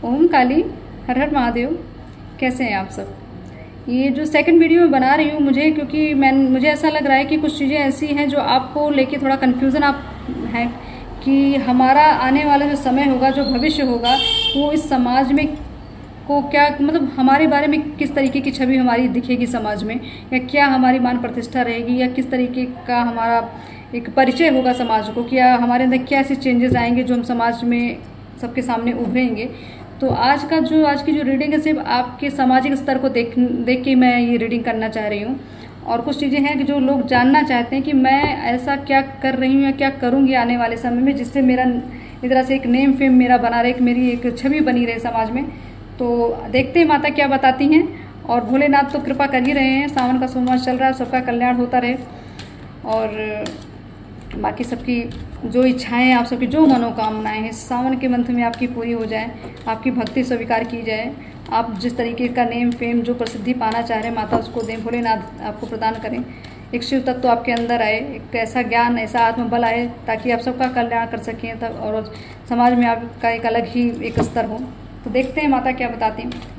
ओम काली, हर हर महादेव। कैसे हैं आप सब? ये जो सेकंड वीडियो मैं बना रही हूँ क्योंकि मुझे ऐसा लग रहा है कि कुछ चीज़ें ऐसी हैं जो आपको लेके थोड़ा कन्फ्यूज़न आप है कि हमारा आने वाला जो समय होगा, जो भविष्य होगा, वो इस समाज में को क्या मतलब हमारे बारे में किस तरीके की छवि हमारी दिखेगी समाज में, या क्या हमारी मान प्रतिष्ठा रहेगी, या किस तरीके का हमारा एक परिचय होगा समाज को, क्या हमारे अंदर क्या ऐसे चेंजेस आएंगे जो हम समाज में सबके सामने उभरेंगे। तो आज की जो रीडिंग है सिर्फ आपके सामाजिक स्तर को देख के मैं ये रीडिंग करना चाह रही हूँ। और कुछ चीज़ें हैं कि जो लोग जानना चाहते हैं कि मैं ऐसा क्या कर रही हूँ या क्या करूँगी आने वाले समय में, जिससे मेरा एक तरह से एक नेम फेम मेरा बना रहे, मेरी एक छवि बनी रहे समाज में। तो देखते हैं माता क्या बताती हैं। और भोलेनाथ तो कृपा कर ही रहे हैं, सावन का सोमवार चल रहा है, सबका कल्याण होता रहे और बाकी सबकी जो इच्छाएं, आप सबकी जो मनोकामनाएं हैं सावन के मंथ में आपकी पूरी हो जाए, आपकी भक्ति स्वीकार की जाए, आप जिस तरीके का नेम फेम जो प्रसिद्धि पाना चाह रहे हैं माता उसको दें, भोलेनाथ आपको प्रदान करें। एक शिव तत्व आपके अंदर आए, एक ऐसा ज्ञान, ऐसा आत्मबल आए ताकि आप सबका कल्याण कर सकें तब, और समाज में आपका एक अलग ही एक स्तर हो। तो देखते हैं माता क्या बताती हैं।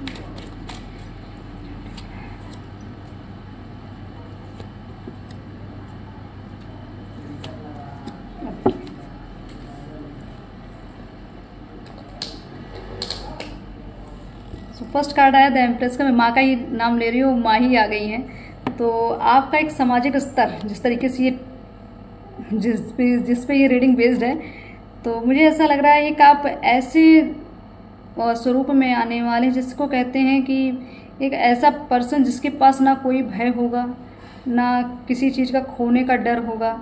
फर्स्ट कार्ड आया द एम्प्रेस का। मैं माँ का ही नाम ले रही हूँ, माँ ही आ गई हैं। तो आपका एक सामाजिक स्तर, जिस तरीके से ये जिस पे ये रीडिंग बेस्ड है, तो मुझे ऐसा लग रहा है एक आप ऐसे स्वरूप में आने वाले जिसको कहते हैं कि एक ऐसा पर्सन जिसके पास ना कोई भय होगा, ना किसी चीज़ का खोने का डर होगा,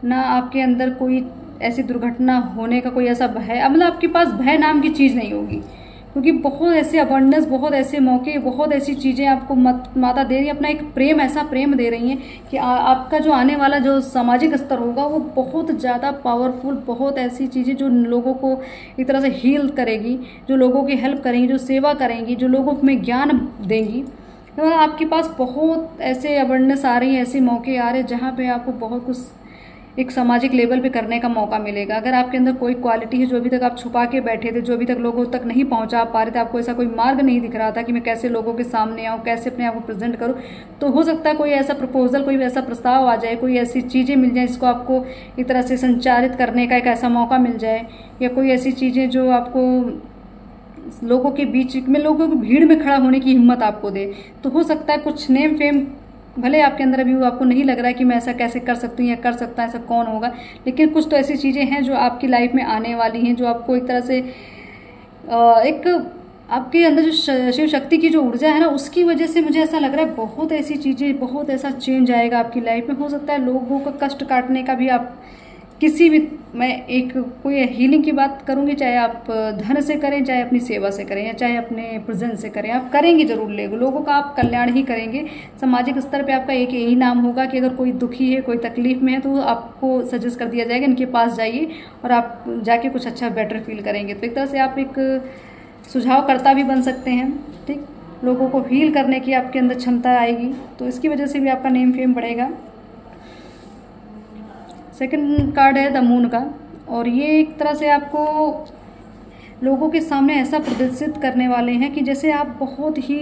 ना आपके अंदर कोई ऐसी दुर्घटना होने का कोई ऐसा भय, मतलब आपके पास भय नाम की चीज़ नहीं होगी, क्योंकि बहुत ऐसे अबंडेंस, बहुत ऐसे मौके, बहुत ऐसी चीज़ें आपको माता दे रही है। अपना एक प्रेम, ऐसा प्रेम दे रही हैं कि आपका जो आने वाला जो सामाजिक स्तर होगा वो बहुत ज़्यादा पावरफुल, बहुत ऐसी चीज़ें जो लोगों को एक तरह से हील करेगी, जो लोगों की हेल्प करेंगी, जो सेवा करेंगी, जो लोगों में ज्ञान देंगी। तो आपके पास बहुत ऐसे अबंडेंस आ रही है, ऐसे मौके आ रहे हैं जहाँ पर आपको बहुत कुछ एक सामाजिक लेवल पे करने का मौका मिलेगा। अगर आपके अंदर कोई क्वालिटी है जो अभी तक आप छुपा के बैठे थे, जो अभी तक लोगों तक नहीं पहुंचा पा रहे थे, आपको ऐसा कोई मार्ग नहीं दिख रहा था कि मैं कैसे लोगों के सामने आऊँ, कैसे अपने आप को प्रेजेंट करूँ, तो हो सकता है कोई ऐसा प्रपोजल, कोई ऐसा प्रस्ताव आ जाए, कोई ऐसी चीज़ें मिल जाए जिसको आपको एक तरह से संचारित करने का एक ऐसा मौका मिल जाए, या कोई ऐसी चीज़ें जो आपको लोगों के बीच में, लोगों की भीड़ में खड़ा होने की हिम्मत आपको दे। तो हो सकता है कुछ नेम फेम भले आपके अंदर अभी आपको नहीं लग रहा है कि मैं ऐसा कैसे कर सकती हूँ या कर सकता है, ऐसा कौन होगा, लेकिन कुछ तो ऐसी चीज़ें हैं जो आपकी लाइफ में आने वाली हैं, जो आपको एक तरह से एक आपके अंदर जो शिव शक्ति की जो ऊर्जा है ना, उसकी वजह से मुझे ऐसा लग रहा है बहुत ऐसी चीज़ें, बहुत ऐसा चेंज आएगा आपकी लाइफ में। हो सकता है लोगों का कष्ट काटने का भी आप किसी भी, मैं एक कोई हीलिंग की बात करूंगी, चाहे आप धन से करें, चाहे अपनी सेवा से करें, या चाहे अपने प्रेजेंस से करें, आप करेंगे जरूर, लोगों का आप कल्याण ही करेंगे। सामाजिक स्तर पे आपका एक यही नाम होगा कि अगर कोई दुखी है, कोई तकलीफ में है, तो आपको सजेस्ट कर दिया जाएगा इनके पास जाइए और आप जाके कुछ अच्छा बेटर फील करेंगे। तो एक तरह से आप एक सुझावकर्ता भी बन सकते हैं, ठीक, लोगों को हील करने की आपके अंदर क्षमता आएगी, तो इसकी वजह से भी आपका नेम फेम बढ़ेगा। सेकंड कार्ड है द मून का, और ये एक तरह से आपको लोगों के सामने ऐसा प्रदर्शित करने वाले हैं कि जैसे आप बहुत ही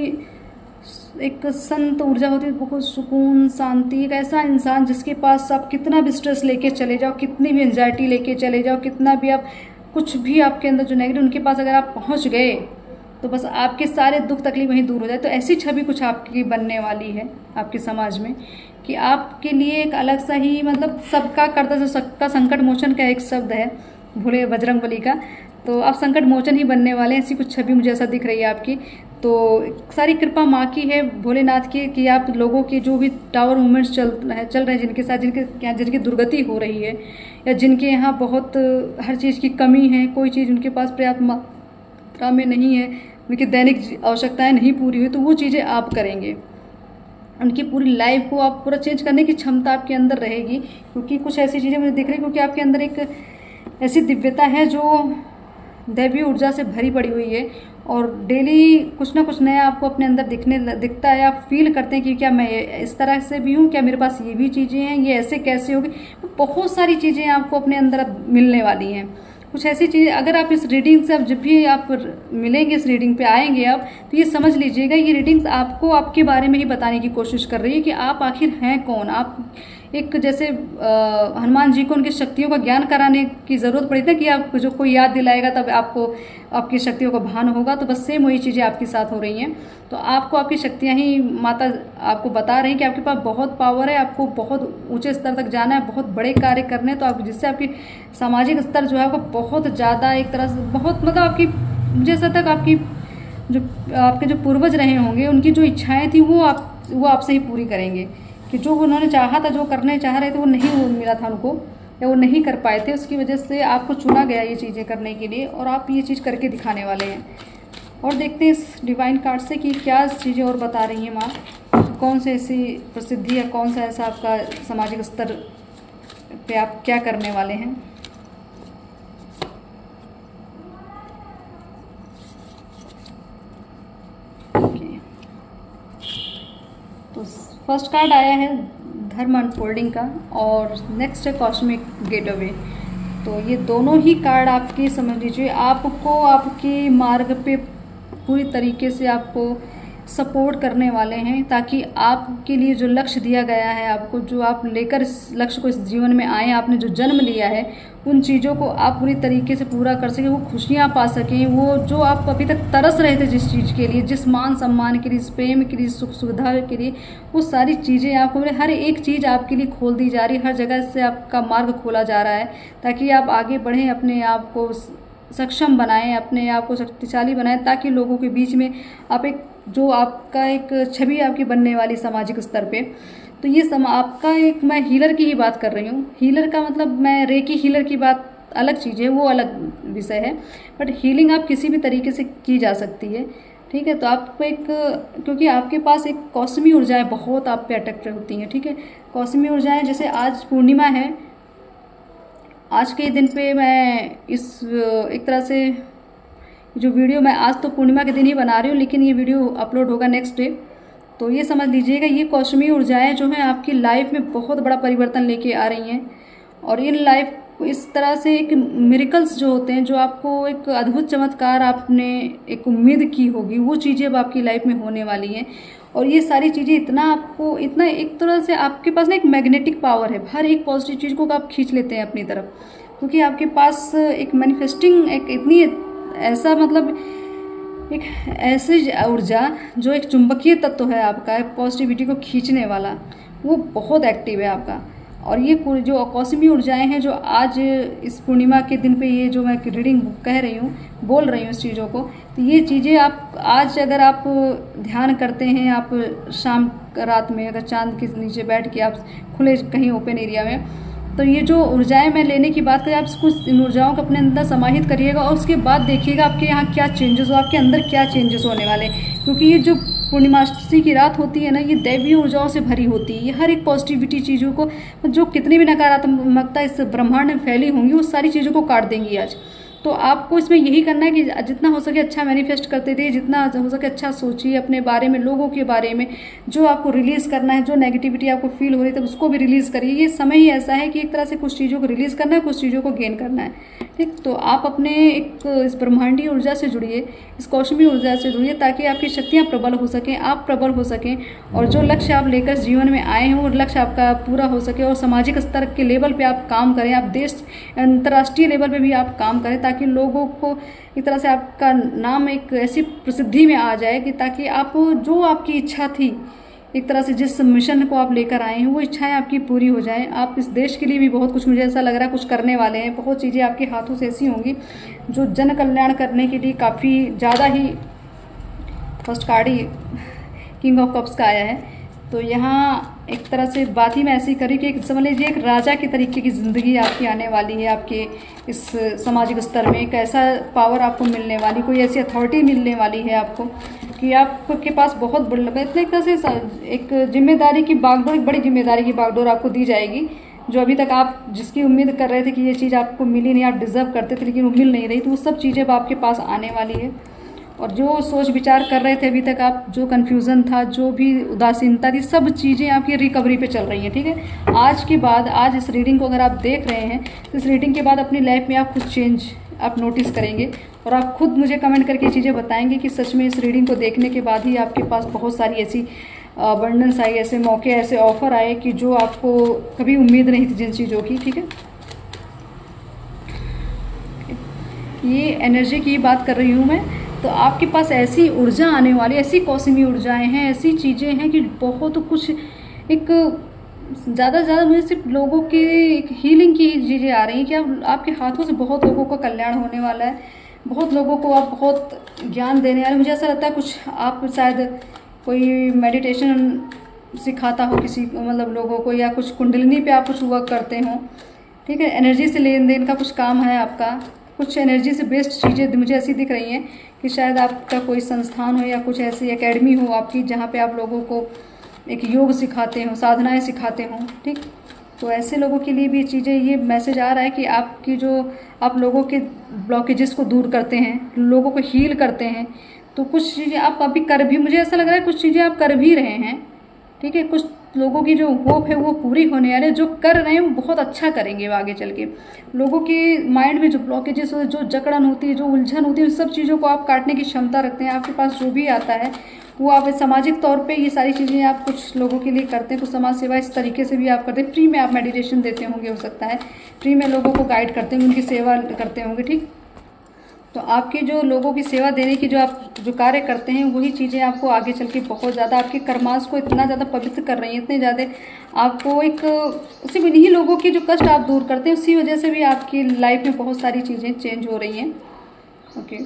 एक संत ऊर्जा होती है, बहुत सुकून, शांति, एक ऐसा इंसान जिसके पास आप कितना भी स्ट्रेस लेके चले जाओ, कितनी भी एंजाइटी लेके चले जाओ, कितना भी आप कुछ भी आपके अंदर जो नेगेटिव, उनके पास अगर आप पहुंच गए तो बस आपके सारे दुख तकलीफ वहीं दूर हो जाए। तो ऐसी छवि कुछ आपकी बनने वाली है आपके समाज में कि आपके लिए एक अलग सा ही, मतलब सबका करता जो सबका संकट मोचन का एक शब्द है भोले बजरंगबली का, तो आप संकट मोचन ही बनने वाले हैं। ऐसी कुछ छवि मुझे ऐसा दिख रही है आपकी। तो सारी कृपा माँ की है, भोलेनाथ की, कि आप लोगों के जो भी टावर मूवमेंट्स चल रहे हैं, जिनके साथ जिनकी दुर्गति हो रही है, या जिनके यहाँ बहुत हर चीज़ की कमी है, कोई चीज़ उनके पास पर्याप्त मात्रा में नहीं है, उनकी दैनिक आवश्यकताएं नहीं पूरी हुई, तो वो चीज़ें आप करेंगे। उनकी पूरी लाइफ को आप पूरा चेंज करने की क्षमता आपके अंदर रहेगी, क्योंकि कुछ ऐसी चीज़ें मुझे दिख रही है, क्योंकि आपके अंदर एक ऐसी दिव्यता है जो दैवीय ऊर्जा से भरी पड़ी हुई है, और डेली कुछ ना कुछ नया आपको अपने अंदर दिखता है। आप फील करते हैं कि क्या मैं इस तरह से भी हूँ, क्या मेरे पास ये भी चीज़ें हैं, ये ऐसे कैसे होगी। बहुत सारी चीज़ें आपको अपने अंदर मिलने वाली हैं। कुछ ऐसी चीज़ अगर आप इस रीडिंग से, अब जब भी आप मिलेंगे, इस रीडिंग पे आएंगे आप, तो ये समझ लीजिएगा ये रीडिंग्स आपको आपके बारे में ही बताने की कोशिश कर रही है कि आप आखिर हैं कौन। आप एक जैसे हनुमान जी को उनकी शक्तियों का ज्ञान कराने की ज़रूरत पड़ी थी कि आप जो कोई याद दिलाएगा तब आपको आपकी शक्तियों का भान होगा, तो बस सेम वही चीज़ें आपके साथ हो रही हैं। तो आपको आपकी शक्तियाँ ही माता आपको बता रही हैं कि आपके पास बहुत पावर है, आपको बहुत ऊंचे स्तर तक जाना है, बहुत बड़े कार्य करने हैं। तो आप जिससे आपकी सामाजिक स्तर जो है आपको बहुत ज़्यादा एक तरह से बहुत मतलब आपकी जैसा तक आपकी जो आपके जो पूर्वज रहे होंगे उनकी जो इच्छाएँ थी वो आपसे ही पूरी करेंगे, कि जो उन्होंने चाहा था, जो करने चाह रहे थे वो नहीं मिला था उनको, या वो नहीं कर पाए थे, उसकी वजह से आपको चुना गया ये चीज़ें करने के लिए, और आप ये चीज़ करके दिखाने वाले हैं। और देखते हैं इस डिवाइन कार्ड से कि क्या चीज़ें और बता रही हैं माँ, कौन से ऐसी प्रसिद्धि या कौन सा ऐसा आपका सामाजिक स्तर पे आप क्या करने वाले हैं। तो फर्स्ट कार्ड आया है धर्म अनफोल्डिंग का, और नेक्स्ट है कॉस्मिक गेटवे। तो ये दोनों ही कार्ड आपके समझ लीजिए आपको आपके मार्ग पे पूरी तरीके से आपको सपोर्ट करने वाले हैं, ताकि आपके लिए जो लक्ष्य दिया गया है आपको, जो आप लेकर इस लक्ष्य को इस जीवन में आए, आपने जो जन्म लिया है, उन चीज़ों को आप पूरी तरीके से पूरा कर सकें, वो खुशियाँ पा सकें, वो जो आप अभी तक तरस रहे थे जिस चीज़ के लिए, जिस मान सम्मान के लिए, इस प्रेम के लिए, सुख सुविधा के लिए, वो सारी चीज़ें आपको हर एक चीज़ आपके लिए खोल दी जा रही है, हर जगह से आपका मार्ग खोला जा रहा है, ताकि आप आगे बढ़ें, अपने आप को सक्षम बनाएं, अपने आप को शक्तिशाली बनाएं, ताकि लोगों के बीच में आप एक जो आपका एक छवि आपकी बनने वाली सामाजिक स्तर पे। तो ये आपका एक, मैं हीलर की ही बात कर रही हूँ। हीलर का मतलब मैं रेकी हीलर की बात अलग चीज़ है, वो अलग विषय है, बट हीलिंग आप किसी भी तरीके से की जा सकती है, ठीक है। तो आपको एक, क्योंकि आपके पास एक कौसमी ऊर्जाएँ बहुत आप पे अटैक्ट होती हैं, ठीक है। कौसमी ऊर्जाएँ, जैसे आज पूर्णिमा है, आज के दिन पे मैं इस एक तरह से जो वीडियो मैं आज तो पूर्णिमा के दिन ही बना रही हूँ, लेकिन ये वीडियो अपलोड होगा नेक्स्ट डे। तो ये समझ लीजिएगा ये कौसमी ऊर्जाएं जो हैं आपकी लाइफ में बहुत बड़ा परिवर्तन लेके आ रही हैं, और इन लाइफ इस तरह से एक मिरेकल्स जो होते हैं, जो आपको एक अद्भुत चमत्कार आपने एक उम्मीद की होगी, वो चीज़ें अब आपकी लाइफ में होने वाली हैं। और ये सारी चीज़ें इतना आपको, इतना एक तरह से आपके पास ना एक मैग्नेटिक पावर है, हर एक पॉजिटिव चीज़ को आप खींच लेते हैं अपनी तरफ, क्योंकि आपके पास एक मैनिफेस्टिंग एक इतनी ऐसा मतलब एक ऐसी ऊर्जा जो एक चुंबकीय तत्व है आपका, पॉजिटिविटी को खींचने वाला, वो बहुत एक्टिव है आपका। और ये जो कौसमी ऊर्जाएं हैं जो आज इस पूर्णिमा के दिन पे, ये जो मैं रीडिंग कह रही हूँ, बोल रही हूँ इस चीज़ों को, तो ये चीज़ें आप आज अगर आप ध्यान करते हैं, आप शाम रात में अगर चांद के नीचे बैठ के आप खुले कहीं ओपन एरिया में, तो ये जो ऊर्जाएं मैं लेने की बात करें, आप कुछ इन ऊर्जाओं को अपने अंदर समाहित करिएगा, और उसके बाद देखिएगा आपके यहाँ क्या चेंजेस हो, आपके अंदर क्या चेंजेस होने वाले। क्योंकि ये जो पूर्णिमासी की रात होती है ना, ये दैवीय ऊर्जाओं से भरी होती है। ये हर एक पॉजिटिविटी चीज़ों को, जो कितनी भी नकारात्मकता इस ब्रह्मांड में फैली होंगी, वो सारी चीज़ों को काट देंगी आज। तो आपको इसमें यही करना है कि जितना हो सके अच्छा मैनिफेस्ट करते थे, जितना हो सके अच्छा सोचिए अपने बारे में, लोगों के बारे में, जो आपको रिलीज़ करना है, जो नेगेटिविटी आपको फील हो रही है तो उसको भी रिलीज़ करिए। ये समय ही ऐसा है कि एक तरह से कुछ चीज़ों को रिलीज़ करना है, कुछ चीज़ों को गेन करना है, ठीक। तो आप अपने एक इस ब्रह्मांडीय ऊर्जा से जुड़िए, इस कौसमी ऊर्जा से जुड़िए, ताकि आपकी शक्तियाँ प्रबल हो सकें, आप प्रबल हो सकें, और जो लक्ष्य आप लेकर जीवन में आए हैं वो लक्ष्य आपका पूरा हो सके, और सामाजिक स्तर के लेवल पे आप काम करें, आप देश अंतर्राष्ट्रीय लेवल पे भी आप काम करें, ताकि लोगों को एक तरह से आपका नाम एक ऐसी प्रसिद्धि में आ जाए कि ताकि आप जो आपकी इच्छा थी, एक तरह से जिस मिशन को आप लेकर आए हैं, वो इच्छाएं आपकी पूरी हो जाएं। आप इस देश के लिए भी बहुत कुछ, मुझे ऐसा लग रहा है, कुछ करने वाले हैं। बहुत चीज़ें आपके हाथों से ऐसी होंगी जो जन कल्याण करने के लिए काफ़ी ज़्यादा ही। फर्स्ट कार्ड ही किंग ऑफ कप्स का आया है, तो यहाँ एक तरह से बात ही मैं ऐसी करी कि समझ लीजिए एक राजा की तरीके की ज़िंदगी आपकी आने वाली है। आपके इस सामाजिक स्तर में एक ऐसा पावर आपको मिलने वाली, कोई ऐसी अथॉरिटी मिलने वाली है आपको कि आपके पास बहुत बड़ा इतने एक तरह से एक जिम्मेदारी की बागडोर, एक बड़ी जिम्मेदारी की बागडोर आपको दी जाएगी, जो अभी तक आप जिसकी उम्मीद कर रहे थे कि ये चीज़ आपको मिली नहीं, आप डिज़र्व करते थे लेकिन वो मिल नहीं रही, तो वो सब चीज़ें अब आपके पास आने वाली है। और जो सोच विचार कर रहे थे अभी तक आप, जो कन्फ्यूज़न था, जो भी उदासीनता थी, सब चीज़ें आपकी रिकवरी पे चल रही हैं, ठीक है। आज के बाद, आज इस रीडिंग को अगर आप देख रहे हैं तो इस रीडिंग के बाद अपनी लाइफ में आप कुछ चेंज आप नोटिस करेंगे और आप खुद मुझे कमेंट करके चीज़ें बताएंगे कि सच में इस रीडिंग को देखने के बाद ही आपके पास बहुत सारी ऐसी अबंडेंस आई, ऐसे मौके, ऐसे ऑफर आए कि जो आपको कभी उम्मीद नहीं थी जिन चीज़ों की। ठीक है, ये एनर्जी की बात कर रही हूँ मैं। तो आपके पास ऐसी ऊर्जा आने वाली, ऐसी कौसमी ऊर्जाएं हैं, ऐसी चीज़ें हैं कि बहुत कुछ, एक ज़्यादा से ज़्यादा मुझे सिर्फ लोगों की एक हीलिंग की चीज़ें आ रही हैं कि आपके हाथों से बहुत लोगों का कल्याण होने वाला है, बहुत लोगों को आप बहुत ज्ञान देने वाले। मुझे ऐसा लगता है कुछ आप शायद कोई मेडिटेशन सिखाता हो किसी मतलब लोगों को, या कुछ कुंडलिनी पे आप कुछ वर्क करते हो। ठीक है, एनर्जी से लेन देन का कुछ काम है आपका, कुछ एनर्जी से बेस्ड चीज़ें मुझे ऐसी दिख रही हैं कि शायद आपका कोई संस्थान हो या कुछ ऐसी एकेडमी हो आपकी, जहाँ पे आप लोगों को एक योग सिखाते हो, साधनाएं सिखाते हो। ठीक, तो ऐसे लोगों के लिए भी चीज़ें, ये मैसेज आ रहा है कि आपकी जो आप लोगों के ब्लॉकेजेस को दूर करते हैं, लोगों को हील करते हैं। तो कुछ चीज़ें आप अभी कर भी, मुझे ऐसा लग रहा है कुछ चीज़ें आप कर भी रहे हैं। ठीक है, कुछ लोगों की जो होप है वो पूरी होने वाली है, जो कर रहे हैं वो बहुत अच्छा करेंगे वो आगे चल के। लोगों के माइंड में जो ब्लॉकेजेस हो, जो जकड़न होती है, जो उलझन होती है, उन सब चीज़ों को आप काटने की क्षमता रखते हैं। आपके पास जो भी आता है वो आप सामाजिक तौर पे ये सारी चीज़ें आप कुछ लोगों के लिए करते हैं, कुछ समाज सेवा इस तरीके से भी आप करते हैं। फ्री में आप मेडिटेशन देते होंगे, हो सकता है फ्री में लोगों को गाइड करते होंगे, उनकी सेवा करते होंगे। ठीक, तो आपकी जो लोगों की सेवा देने की जो आप जो कार्य करते हैं, वही चीज़ें आपको आगे चल के बहुत ज़्यादा आपके कर्मास को इतना ज़्यादा पवित्र कर रही हैं, इतने ज़्यादा आपको एक सिर्फ इन्हीं लोगों के जो कष्ट आप दूर करते हैं, उसी वजह से भी आपकी लाइफ में बहुत सारी चीज़ें चेंज हो रही हैं। ओके,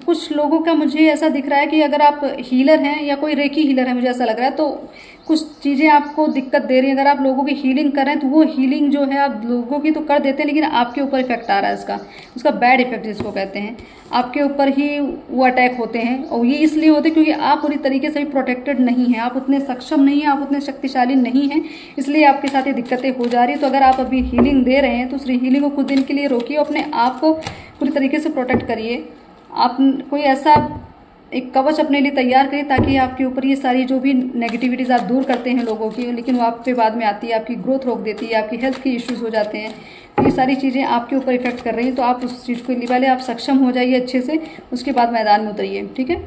कुछ लोगों का मुझे ऐसा दिख रहा है कि अगर आप हीलर हैं या कोई रेकी हीलर है, मुझे ऐसा लग रहा है, तो कुछ चीज़ें आपको दिक्कत दे रही हैं। अगर आप लोगों की हीलिंग कर रहे हैं तो वो हीलिंग जो है आप लोगों की तो कर देते हैं, लेकिन आपके ऊपर इफेक्ट आ रहा है उसका बैड इफेक्ट जिसको कहते हैं, आपके ऊपर ही वो अटैक होते हैं। और ये इसलिए होते हैं क्योंकि आप पूरी तरीके से भी प्रोटेक्टेड नहीं हैं, आप उतने सक्षम नहीं हैं, आप उतने शक्तिशाली नहीं हैं, इसलिए आपके साथ ये दिक्कतें हो जा रही है। तो अगर आप अभी हीलिंग दे रहे हैं तो उस हीलिंग को कुछ दिन के लिए रोकिए, अपने आप को पूरी तरीके से प्रोटेक्ट करिए। आप कोई ऐसा एक कवच अपने लिए तैयार करिए ताकि आपके ऊपर ये सारी जो भी नेगेटिविटीज़ आप दूर करते हैं लोगों की, लेकिन वो आप पे बाद में आती है, आपकी ग्रोथ रोक देती है, आपकी हेल्थ के इश्यूज हो जाते हैं। तो ये सारी चीज़ें आपके ऊपर इफेक्ट कर रही हैं, तो आप उस चीज़ को लिए पहले आप सक्षम हो जाइए अच्छे से, उसके बाद मैदान में उतरिए। ठीक है,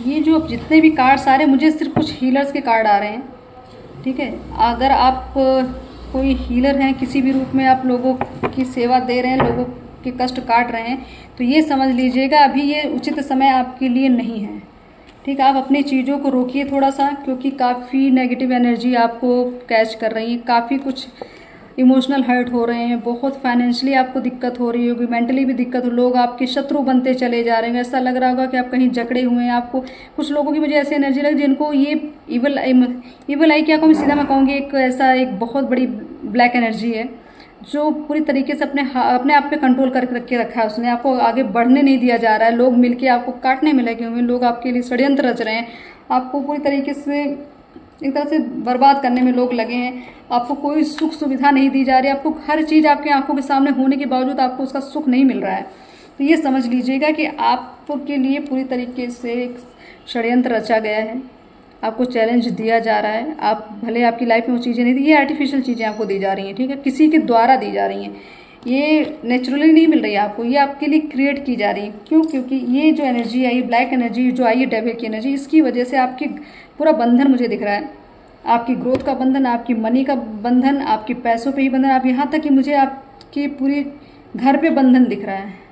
ये जो जितने भी कार्ड्स आ रहे हैं, मुझे सिर्फ कुछ हीलर्स के कार्ड आ रहे हैं। ठीक है, अगर आप कोई हीलर हैं, किसी भी रूप में आप लोगों की सेवा दे रहे हैं, लोगों के कष्ट काट रहे हैं, तो ये समझ लीजिएगा अभी ये उचित समय आपके लिए नहीं है। ठीक है, आप अपनी चीज़ों को रोकिए थोड़ा सा, क्योंकि काफ़ी नेगेटिव एनर्जी आपको कैच कर रही है, काफ़ी कुछ इमोशनल हर्ट हो रहे हैं, बहुत फाइनेंशियली आपको दिक्कत हो रही होगी, मेंटली भी दिक्कत हो, लोग आपके शत्रु बनते चले जा रहे हैं। ऐसा लग रहा होगा कि आप कहीं जकड़े हुए हैं। आपको कुछ लोगों की मुझे ऐसी एनर्जी लगी जिनको ये इवल आई क्या कहूँ, सीधा मैं कहूँगी एक ऐसा एक बहुत बड़ी ब्लैक एनर्जी है जो पूरी तरीके से अपने आप पे कंट्रोल करके रखा है उसने, आपको आगे बढ़ने नहीं दिया जा रहा है। लोग मिलके आपको काटने में लगे हुए हैं, लोग आपके लिए षड्यंत्र रच रहे हैं, आपको पूरी तरीके से एक तरह से बर्बाद करने में लोग लगे हैं। आपको कोई सुख सुविधा नहीं दी जा रही, आपको हर चीज़ आपकी आंखों के सामने होने के बावजूद आपको उसका सुख नहीं मिल रहा है। तो ये समझ लीजिएगा कि आपके लिए पूरी तरीके से एक षड्यंत्र रचा गया है, आपको चैलेंज दिया जा रहा है। आप भले आपकी लाइफ में वो चीज़ें नहीं दी, ये आर्टिफिशियल चीज़ें आपको दी जा रही हैं। ठीक है, किसी के द्वारा दी जा रही हैं, ये नेचुरली नहीं मिल रही है आपको, ये आपके लिए क्रिएट की जा रही है। क्यों? क्योंकि ये जो एनर्जी आई, ब्लैक एनर्जी जो आई है, डेविल की एनर्जी, इसकी वजह से आपकी पूरा बंधन मुझे दिख रहा है, आपकी ग्रोथ का बंधन, आपकी मनी का बंधन, आपके पैसों पे ही बंधन, आप यहाँ तक कि मुझे आपकी पूरी घर पे बंधन दिख रहा है।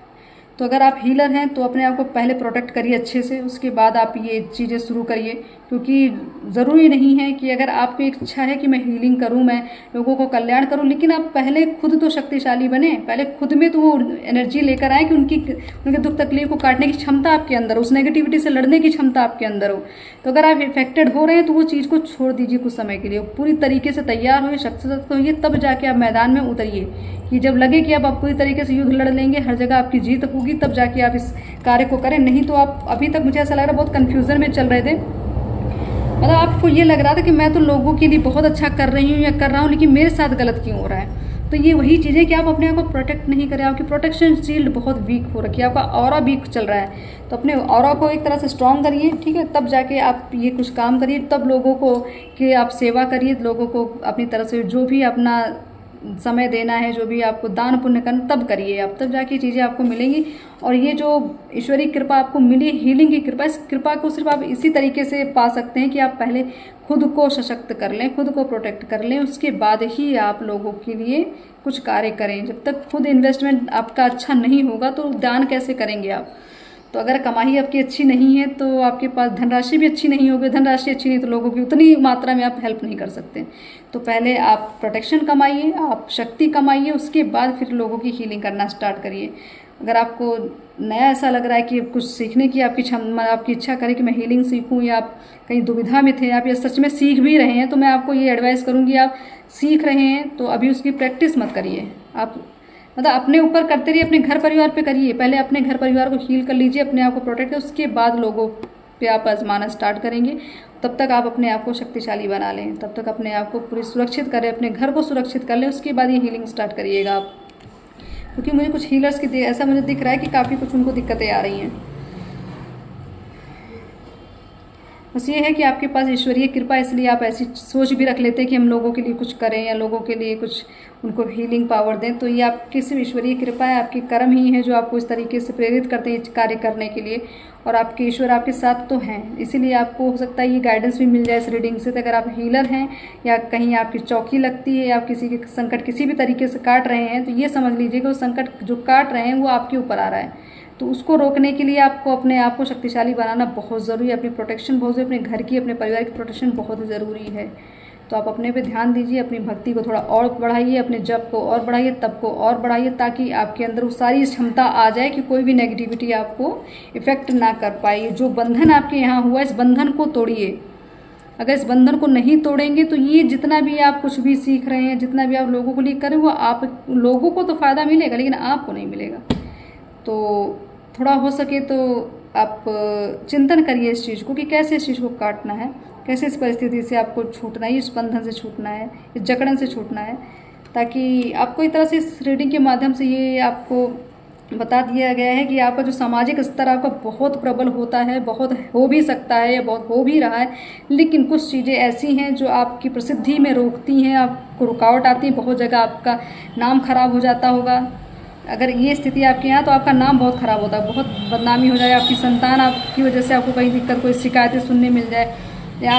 तो अगर आप हीलर हैं तो अपने आप को पहले प्रोटेक्ट करिए अच्छे से, उसके बाद आप ये चीज़ें शुरू करिए। क्योंकि ज़रूरी नहीं है कि अगर आपको एक इच्छा है कि मैं हीलिंग करूं, मैं लोगों को कल्याण करूं, लेकिन आप पहले खुद तो शक्तिशाली बने, पहले खुद में तो वो एनर्जी लेकर आए कि उनके दुख तकलीफ को काटने की क्षमता आपके अंदर हो, उस नेगेटिविटी से लड़ने की क्षमता आपके अंदर हो। तो अगर आप इफेक्टेड हो रहे हैं तो वो चीज़ को छोड़ दीजिए कुछ समय के लिए, पूरी तरीके से तैयार होइए, शक्तिशाली होइए, तब जाके आप मैदान में उतरिए कि जब लगे कि अब आप पूरी तरीके से युद्ध लड़ लेंगे, हर जगह आपकी जीत होगी, तब जाके आप इस कार्य को करें। नहीं तो आप अभी तक मुझे ऐसा लग रहा है बहुत कन्फ्यूज़न में चल रहे थे। मतलब आपको ये लग रहा था कि मैं तो लोगों के लिए बहुत अच्छा कर रही हूँ या कर रहा हूँ, लेकिन मेरे साथ गलत क्यों हो रहा है। तो ये वही चीज़ है कि आप अपने आप को प्रोटेक्ट नहीं करें, आपकी प्रोटेक्शन शील्ड बहुत वीक हो रखी है, आपका ऑरा वीक चल रहा है। तो अपने ऑरा को एक तरह से स्ट्रॉन्ग करिए, ठीक है, तब जाके आप ये कुछ काम करिए, तब लोगों को कि आप सेवा करिए, लोगों को अपनी तरफ से जो भी अपना समय देना है, जो भी आपको दान पुण्य करना, तब करिए आप, तब जाके चीज़ें आपको मिलेंगी। और ये जो ईश्वरीय कृपा आपको मिली, हीलिंग की कृपा, इस कृपा को सिर्फ आप इसी तरीके से पा सकते हैं कि आप पहले खुद को सशक्त कर लें, खुद को प्रोटेक्ट कर लें, उसके बाद ही आप लोगों के लिए कुछ कार्य करें। जब तक खुद इन्वेस्टमेंट आपका अच्छा नहीं होगा तो दान कैसे करेंगे आप। तो अगर कमाई आपकी अच्छी नहीं है तो आपके पास धनराशि भी अच्छी नहीं होगी, धनराशि अच्छी नहीं तो लोगों की उतनी मात्रा में आप हेल्प नहीं कर सकते। तो पहले आप प्रोटेक्शन कमाइए, आप शक्ति कमाइए, उसके बाद फिर लोगों की हीलिंग करना स्टार्ट करिए। अगर आपको नया ऐसा लग रहा है कि कुछ सीखने की आपकी इच्छा करे कि मैं हीलिंग सीखूं, या आप कहीं दुविधा में थे, आप ये सच में सीख भी रहे हैं, तो मैं आपको ये एडवाइस करूंगी, आप सीख रहे हैं तो अभी उसकी प्रैक्टिस मत करिए। आप मतलब अपने ऊपर करते रहिए, अपने घर परिवार पे करिए, पहले अपने घर परिवार को हील कर लीजिए, अपने आप को प्रोटेक्ट करिए, उसके बाद लोगों पे आप आजमाना स्टार्ट करेंगे। तब तक आप अपने आप को शक्तिशाली बना लें, तब तक अपने आप को पूरी सुरक्षित करें, अपने घर को सुरक्षित कर लें, उसके बाद ये हीलिंग स्टार्ट करिएगा आप। क्योंकि मुझे कुछ हीलर्स की ऐसा मुझे दिख रहा है कि काफ़ी कुछ उनको दिक्कतें आ रही हैं। बस ये है कि आपके पास ईश्वरीय कृपा, इसलिए आप ऐसी सोच भी रख लेते हैं कि हम लोगों के लिए कुछ करें या लोगों के लिए कुछ उनको हीलिंग पावर दें। तो ये आपकी सिर्फ ईश्वरीय कृपा है, आपके कर्म ही है जो आपको इस तरीके से प्रेरित करते हैं कार्य करने के लिए। और आपके ईश्वर आपके साथ तो हैं, इसीलिए आपको हो सकता है ये गाइडेंस भी मिल जाए इस रीडिंग से। तो अगर आप हीलर हैं या कहीं आपकी चौकी लगती है या आप किसी के संकट किसी भी तरीके से काट रहे हैं, तो ये समझ लीजिए कि वो संकट जो काट रहे हैं वो आपके ऊपर आ रहा है। तो उसको रोकने के लिए आपको अपने आप को शक्तिशाली बनाना बहुत ज़रूरी है, अपनी प्रोटेक्शन बहुत ज़रूरी, अपने घर की अपने परिवार की प्रोटेक्शन बहुत ज़रूरी है। तो आप अपने पे ध्यान दीजिए, अपनी भक्ति को थोड़ा और बढ़ाइए, अपने जप को और बढ़ाइए, तप को और बढ़ाइए, ताकि आपके अंदर वो सारी क्षमता आ जाए कि कोई भी नेगेटिविटी आपको इफेक्ट ना कर पाए। जो बंधन आपके यहाँ हुआ, इस बंधन को तोड़िए। अगर इस बंधन को नहीं तोड़ेंगे तो ये जितना भी आप कुछ भी सीख रहे हैं, जितना भी आप लोगों के लिए करें, वो आप लोगों को तो फ़ायदा मिलेगा लेकिन आपको नहीं मिलेगा। तो थोड़ा हो सके तो आप चिंतन करिए इस चीज़ को कि कैसे इस चीज़ को काटना है, कैसे इस परिस्थिति से आपको छूटना है, इस बंधन से छूटना है, इस जकड़न से छूटना है, ताकि आपको एक तरह से इस रीडिंग के माध्यम से ये आपको बता दिया गया है कि आपका जो सामाजिक स्तर आपका बहुत प्रबल होता है, बहुत हो भी सकता है या बहुत हो भी रहा है, लेकिन कुछ चीज़ें ऐसी हैं जो आपकी प्रसिद्धि में रोकती हैं, आपको रुकावट आती है। बहुत जगह आपका नाम खराब हो जाता होगा। अगर ये स्थिति आपके यहाँ, तो आपका नाम बहुत ख़राब होता है, बहुत बदनामी हो जाए, आपकी संतान आपकी वजह से आपको कहीं दिक्कत, कोई शिकायतें सुनने मिल जाए, या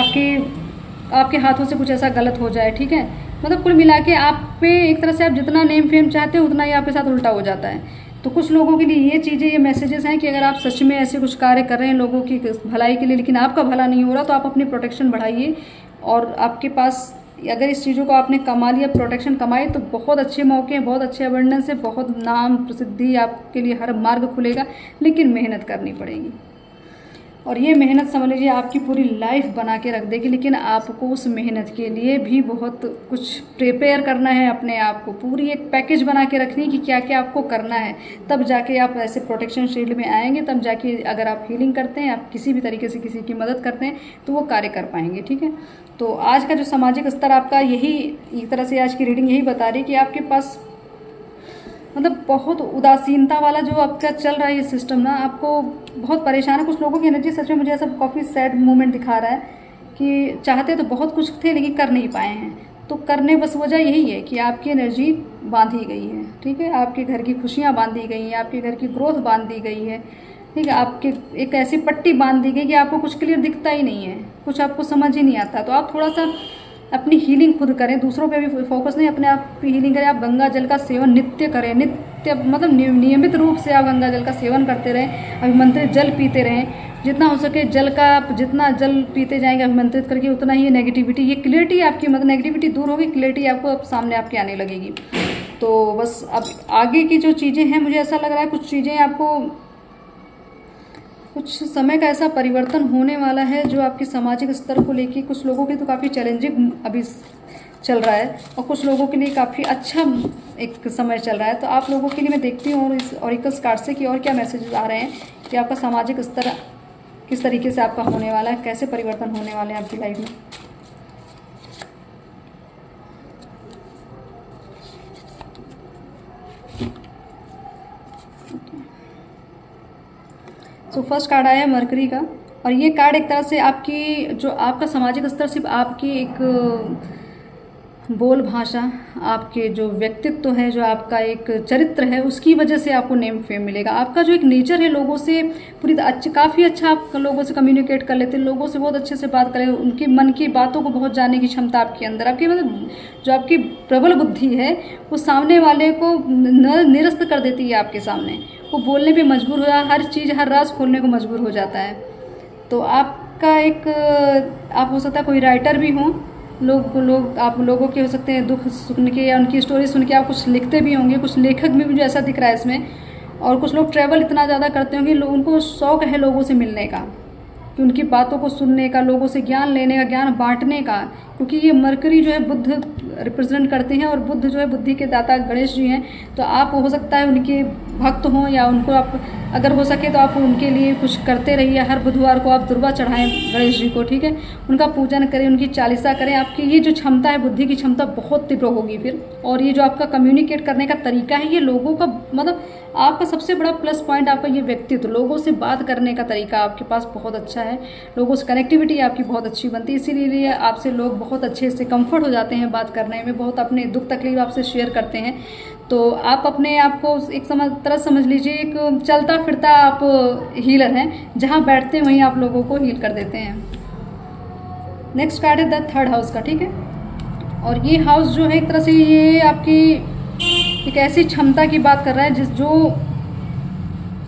आपके हाथों से कुछ ऐसा गलत हो जाए, ठीक है। मतलब कुल मिला के आप पे एक तरह से आप जितना नेम फेम चाहते हो उतना ही आपके साथ उल्टा हो जाता है। तो कुछ लोगों के लिए ये चीज़ें, ये मैसेजेस हैं कि अगर आप सच में ऐसे कुछ कार्य कर रहे हैं लोगों की भलाई के लिए, लेकिन आपका भला नहीं हो रहा, तो आप अपनी प्रोटेक्शन बढ़ाइए। और आपके पास अगर इस चीज़ों को आपने कमा लिया, प्रोटेक्शन कमाई, तो बहुत अच्छे मौके हैं, बहुत अच्छे अबंडेंस है, बहुत नाम प्रसिद्धि आपके लिए हर मार्ग खुलेगा, लेकिन मेहनत करनी पड़ेगी। और ये मेहनत समझ लीजिए आपकी पूरी लाइफ बना के रख देगी, लेकिन आपको उस मेहनत के लिए भी बहुत कुछ प्रिपेयर करना है, अपने आप को पूरी एक पैकेज बना के रखनी कि क्या क्या आपको करना है। तब जाके आप ऐसे प्रोटेक्शन शील्ड में आएंगे, तब जाके अगर आप हीलिंग करते हैं, आप किसी भी तरीके से किसी की मदद करते हैं, तो वो कार्य कर पाएंगे, ठीक है। तो आज का जो सामाजिक स्तर आपका, यही एक तरह से आज की रीडिंग यही बता रही है कि आपके पास मतलब बहुत उदासीनता वाला जो आपका चल रहा है ये सिस्टम ना, आपको बहुत परेशान है। कुछ लोगों की एनर्जी सच में मुझे ऐसा काफ़ी सैड मोमेंट दिखा रहा है कि चाहते तो बहुत कुछ थे लेकिन कर नहीं पाए हैं। तो करने बस वजह यही है कि आपकी एनर्जी बांधी गई है, ठीक है। आपके घर की खुशियाँ बांधी गई हैं, आपके घर की ग्रोथ बांधी गई है, ठीक है। आपके एक ऐसी पट्टी बांध दी गई कि आपको कुछ क्लियर दिखता ही नहीं है, कुछ आपको समझ ही नहीं आता। तो आप थोड़ा सा अपनी हीलिंग खुद करें, दूसरों पे भी फोकस नहीं, अपने आप की हीलिंग करें। आप गंगा जल का सेवन नित्य करें, नित्य मतलब नियमित रूप से आप गंगा जल का सेवन करते रहें, अभिमंत्रित जल पीते रहें। जितना हो सके जल का, आप जितना जल पीते जाएंगे अभिमंत्रित करके, उतना ही ये नेगेटिविटी, ये क्लियरिटी आपकी मतलब नेगेटिविटी दूर होगी, क्लियरिटी आपको अब सामने आपके आने लगेगी। तो बस अब आगे की जो चीज़ें हैं, मुझे ऐसा लग रहा है कुछ चीज़ें आपको कुछ समय का ऐसा परिवर्तन होने वाला है जो आपके सामाजिक स्तर को लेके कुछ लोगों के तो काफ़ी चैलेंजिंग अभी चल रहा है और कुछ लोगों के लिए काफ़ी अच्छा एक समय चल रहा है। तो आप लोगों के लिए मैं देखती हूँ और इस ऑरिकल्स कार्ड से कि और क्या मैसेजेस आ रहे हैं कि आपका सामाजिक स्तर किस तरीके से आपका होने वाला है, कैसे परिवर्तन होने वाले हैं आपकी लाइफ में। तो फर्स्ट कार्ड आया है मरकरी का, और ये कार्ड एक तरह से आपकी जो आपका सामाजिक स्तर सिर्फ आपकी एक बोल भाषा, आपके जो व्यक्तित्व है, जो आपका एक चरित्र है, उसकी वजह से आपको नेम फेम मिलेगा। आपका जो एक नेचर है, लोगों से पूरी काफ़ी अच्छा आप लोगों से कम्युनिकेट कर लेते हैं, लोगों से बहुत अच्छे से बात करें, उनके मन की बातों को बहुत जानने की क्षमता आपके अंदर, आपकी मतलब जो आपकी प्रबल बुद्धि है वो सामने वाले को निरस्त कर देती है आपके सामने। वो बोलने पे मजबूर हो जाता, हर चीज़ हर राज खोलने को मजबूर हो जाता है। तो आपका एक आप हो सकता है कोई राइटर भी हों, लोग आप लोगों के हो सकते हैं दुख सुन के या उनकी स्टोरी सुन के आप कुछ लिखते भी होंगे। कुछ लेखक भी मुझे ऐसा दिख रहा है इसमें। और कुछ लोग ट्रैवल इतना ज़्यादा करते होंगे, उनको शौक़ है लोगों से मिलने का, कि उनकी बातों को सुनने का, लोगों से ज्ञान लेने का, ज्ञान बांटने का, क्योंकि ये मरकरी जो है बुद्ध रिप्रेजेंट करते हैं और बुद्ध जो है बुद्धि के दाता गणेश जी हैं। तो आप हो सकता है उनके भक्त हों या उनको आप अगर हो सके तो आप उनके लिए कुछ करते रहिए। हर बुधवार को आप दुर्वा चढ़ाएं गणेश जी को, ठीक है, उनका पूजन करें, उनकी चालीसा करें। आपकी ये जो क्षमता है, बुद्धि की क्षमता बहुत तीव्र होगी फिर। और ये जो आपका कम्युनिकेट करने का तरीका है, ये लोगों का मतलब आपका सबसे बड़ा प्लस पॉइंट आपका ये व्यक्तित्व, लोगों से बात करने का तरीका आपके पास बहुत अच्छा है, लोगों से कनेक्टिविटी आपकी बहुत अच्छी बनती है, इसीलिए आपसे लोग बहुत अच्छे से कंफर्ट हो जाते हैं बात करने में, बहुत अपने दुख तकलीफ आपसे शेयर करते हैं। तो आप अपने आप को एक तरह समझ लीजिए एक चलता फिरता आप हीलर हैं, जहाँ बैठते हैं वहीं आप लोगों को हील कर देते हैं। नेक्स्ट कार्ड है द थर्ड हाउस का, ठीक है। और ये हाउस जो है एक तरह से ये आपकी एक ऐसी क्षमता की बात कर रहा है जो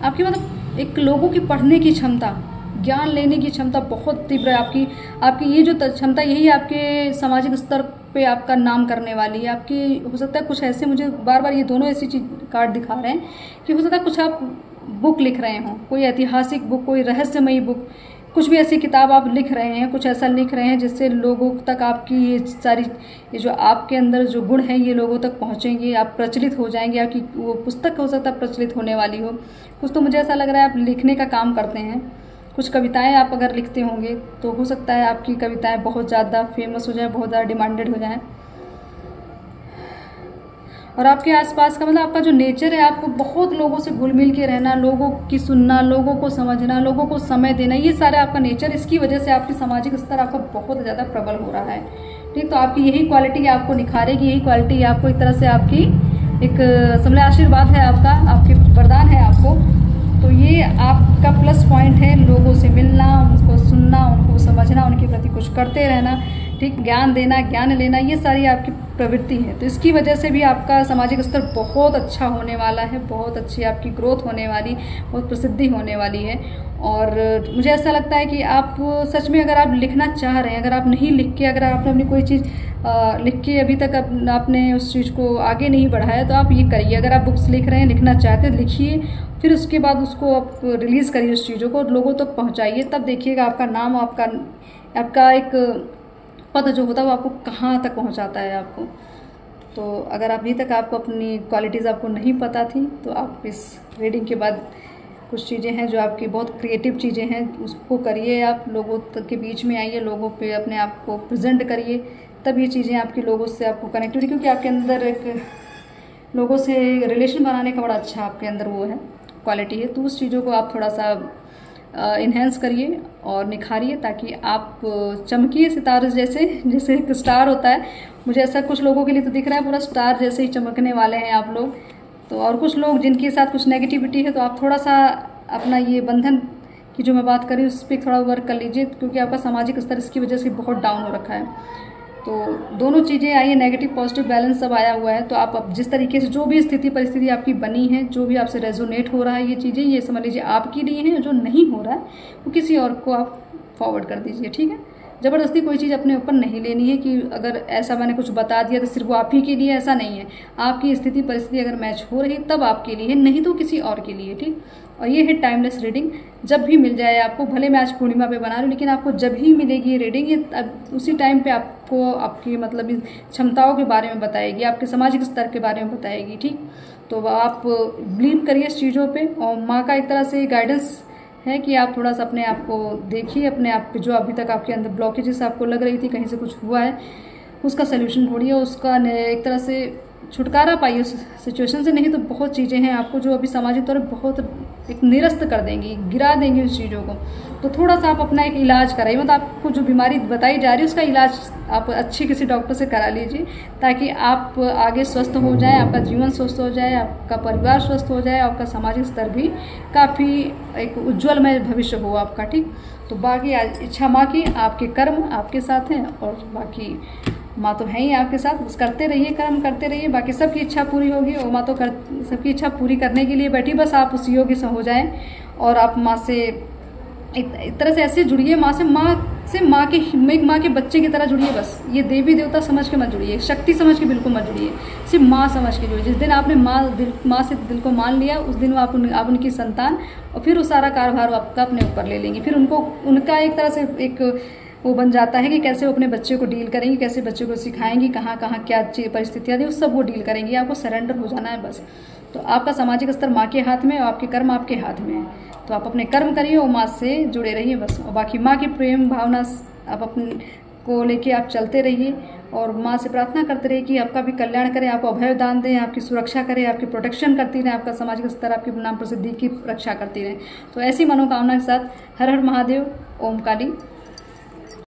आपकी मतलब एक लोगों की पढ़ने की क्षमता, ज्ञान लेने की क्षमता बहुत तीव्र है आपकी ये जो क्षमता, यही आपके सामाजिक स्तर पे आपका नाम करने वाली है। आपकी हो सकता है कुछ ऐसे, मुझे बार बार ये दोनों ऐसी चीज कार्ड दिखा रहे हैं कि हो सकता है कुछ आप बुक लिख रहे हों, कोई ऐतिहासिक बुक, कोई रहस्यमयी बुक, कुछ भी ऐसी किताब आप लिख रहे हैं, कुछ ऐसा लिख रहे हैं जिससे लोगों तक आपकी ये सारी ये जो आपके अंदर जो गुण हैं ये लोगों तक पहुंचेंगे, आप प्रचलित हो जाएंगे, आपकी वो पुस्तक हो सकता है प्रचलित होने वाली हो। कुछ तो मुझे ऐसा लग रहा है आप लिखने का काम करते हैं, कुछ कविताएं आप अगर लिखते होंगे तो हो सकता है आपकी कविताएं बहुत ज़्यादा फेमस हो जाए, बहुत ज़्यादा डिमांडेड हो जाएं। और आपके आसपास का मतलब आपका जो नेचर है, आपको बहुत लोगों से घुल मिल के रहना, लोगों की सुनना, लोगों को समझना, लोगों को समय देना, ये सारा आपका नेचर, इसकी वजह से आपकी सामाजिक स्तर आपका बहुत ज़्यादा प्रबल हो रहा है, ठीक। तो आपकी यही क्वालिटी आपको निखारेगी, यही क्वालिटी आपको एक तरह से आपकी एक समझ आशीर्वाद है आपका, आपके वरदान है आपको। तो ये आपका प्लस पॉइंट है, लोगों से मिलना, उनको सुनना, उनको समझना, उनके प्रति कुछ करते रहना, ठीक, ज्ञान देना, ज्ञान लेना, ये सारी आपकी प्रवृत्ति है। तो इसकी वजह से भी आपका सामाजिक स्तर बहुत अच्छा होने वाला है, बहुत अच्छी आपकी ग्रोथ होने वाली, बहुत प्रसिद्धि होने वाली है। और मुझे ऐसा लगता है कि आप सच में अगर आप लिखना चाह रहे हैं, अगर आप नहीं लिख के, अगर आपने अपनी कोई चीज़ लिख के अभी तक आपने उस चीज़ को आगे नहीं बढ़ाया, तो आप ये करिए। अगर आप बुक्स लिख रहे हैं, लिखना चाहते हैं, लिखिए, फिर उसके बाद उसको आप रिलीज़ करिए, उस चीज़ों को लोगों तक पहुँचाइए, तब देखिएगा आपका नाम, आपका एक पद जो होता है वो आपको कहाँ तक पहुँचाता है आपको। तो अगर अभी तक आपको अपनी क्वालिटीज़ आपको नहीं पता थी, तो आप इस रीडिंग के बाद कुछ चीज़ें हैं जो आपकी बहुत क्रिएटिव चीज़ें हैं, उसको करिए, आप लोगों तक के बीच में आइए, लोगों पे अपने आप को प्रेजेंट करिए, तब ये चीज़ें आपकी लोगों से आपको कनेक्टिविटी, क्योंकि आपके अंदर एक लोगों से रिलेशन बनाने का बड़ा अच्छा आपके अंदर वो है क्वालिटी है। तो उस चीज़ों को आप थोड़ा सा इन्हेंस करिए और निखारिए, ताकि आप चमकिए सितारे जैसे एक स्टार होता है। मुझे ऐसा कुछ लोगों के लिए तो दिख रहा है पूरा स्टार जैसे ही चमकने वाले हैं आप लोग। तो और कुछ लोग जिनके साथ कुछ नेगेटिविटी है, तो आप थोड़ा सा अपना ये बंधन की जो मैं बात करी उस पर थोड़ा वर्क कर लीजिए, क्योंकि आपका सामाजिक स्तर इसकी वजह से बहुत डाउन हो रखा है। तो दोनों चीज़ें आई है, नेगेटिव पॉजिटिव बैलेंस सब आया हुआ है। तो आप अब जिस तरीके से जो भी स्थिति परिस्थिति आपकी बनी है, जो भी आपसे रेजोनेट हो रहा है, ये चीज़ें ये समझ लीजिए आपके लिए हैं, जो नहीं हो रहा है वो किसी और को आप फॉरवर्ड कर दीजिए, ठीक है। ज़बरदस्ती कोई चीज़ अपने ऊपर नहीं लेनी है कि अगर ऐसा मैंने कुछ बता दिया तो सिर्फ वो आप ही के लिए, ऐसा नहीं है। आपकी स्थिति परिस्थिति अगर मैच हो रही तब आपके लिए है, नहीं तो किसी और के लिए, ठीक। और ये है टाइमलेस रीडिंग, जब भी मिल जाए आपको, भले मैं आज पूर्णिमा पे बना रही हूँ लेकिन आपको जब भी मिलेगी ये रीडिंग, ये उसी टाइम पे आपको आपकी मतलब क्षमताओं के बारे में बताएगी, आपके सामाजिक स्तर के बारे में बताएगी, ठीक। तो आप बिलीव करिए इस चीज़ों पे, और माँ का एक तरह से गाइडेंस है कि आप थोड़ा सा अपने आप को देखिए, अपने आप पे जो अभी तक आपके अंदर ब्लॉकेजेस आपको लग रही थी, कहीं से कुछ हुआ है, उसका सोल्यूशन ढूंढिए, उसका एक तरह से छुटकारा पाइए उस सिचुएशन से। नहीं तो बहुत चीज़ें हैं आपको जो अभी सामाजिक तौर पर बहुत एक निरस्त कर देंगी, गिरा देंगी उस चीज़ों को। तो थोड़ा सा आप अपना एक इलाज कराइए, मतलब आपको जो बीमारी बताई जा रही है उसका इलाज आप अच्छी किसी डॉक्टर से करा लीजिए, ताकि आप आगे स्वस्थ हो जाए, आपका जीवन स्वस्थ हो जाए, आपका परिवार स्वस्थ हो जाए, आपका सामाजिक स्तर भी काफ़ी एक उज्ज्वलमय भविष्य हो आपका, ठीक। तो बाकी इच्छा माँ की, आपके कर्म आपके साथ हैं, और बाकी माँ तो है ही आपके साथ, बस करते रहिए, कर्म करते रहिए, बाकी सबकी इच्छा पूरी होगी। और माँ तो सबकी इच्छा पूरी करने के लिए बैठी, बस आप उस योग्य से हो जाएं, और आप माँ से एक तरह से ऐसे जुड़िए, माँ से माँ के बच्चे की तरह जुड़िए। बस ये देवी देवता समझ के मत जुड़िए, शक्ति समझ के बिल्कुल मत जुड़िए, सिर्फ माँ समझ के जुड़िए। जिस दिन आपने माँ से दिल को मान लिया, उस दिन आप उनकी संतान, और फिर वो सारा कार्यभार आपका अपने ऊपर ले लेंगी। फिर उनका एक तरह से एक वो बन जाता है कि कैसे वो अपने बच्चे को डील करेंगी, कैसे बच्चे को सिखाएंगी, कहाँ कहाँ क्या परिस्थितियाँ थी, उस सब वो डील करेंगी। आपको सरेंडर हो जाना है बस। तो आपका सामाजिक स्तर माँ के हाथ में, और आपके कर्म आपके हाथ में है। तो आप अपने कर्म करिए और माँ से जुड़े रहिए बस। और बाकी माँ की प्रेम भावना आप अपने को लेके आप चलते रहिए, और माँ से प्रार्थना करते रहिए कि आपका भी कल्याण करें, आपको अभय दान दें, आपकी सुरक्षा करें, आपकी प्रोटेक्शन करती रहें, आपका सामाजिक स्तर, आपकी नाम प्रसिद्धि की रक्षा करती रहें। तो ऐसी मनोकामना के साथ हर हर महादेव, ओम काली।